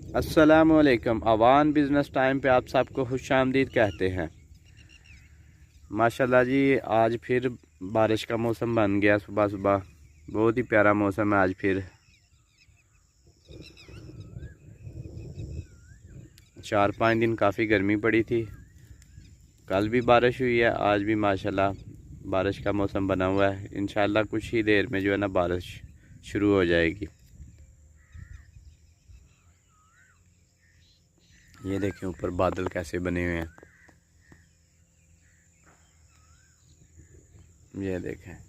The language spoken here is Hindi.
अस्सलामुअलैकुम। अवान बिज़नेस टाइम पे आप सबको खुशामदीद कहते हैं। माशाल्लाह जी, आज फिर बारिश का मौसम बन गया। सुबह सुबह बहुत ही प्यारा मौसम है। आज फिर 4-5 दिन काफ़ी गर्मी पड़ी थी। कल भी बारिश हुई है, आज भी माशाल्लाह बारिश का मौसम बना हुआ है। इंशाल्लाह कुछ ही देर में जो है ना बारिश शुरू हो जाएगी। ये देखें ऊपर बादल कैसे बने हुए हैं, ये देखें।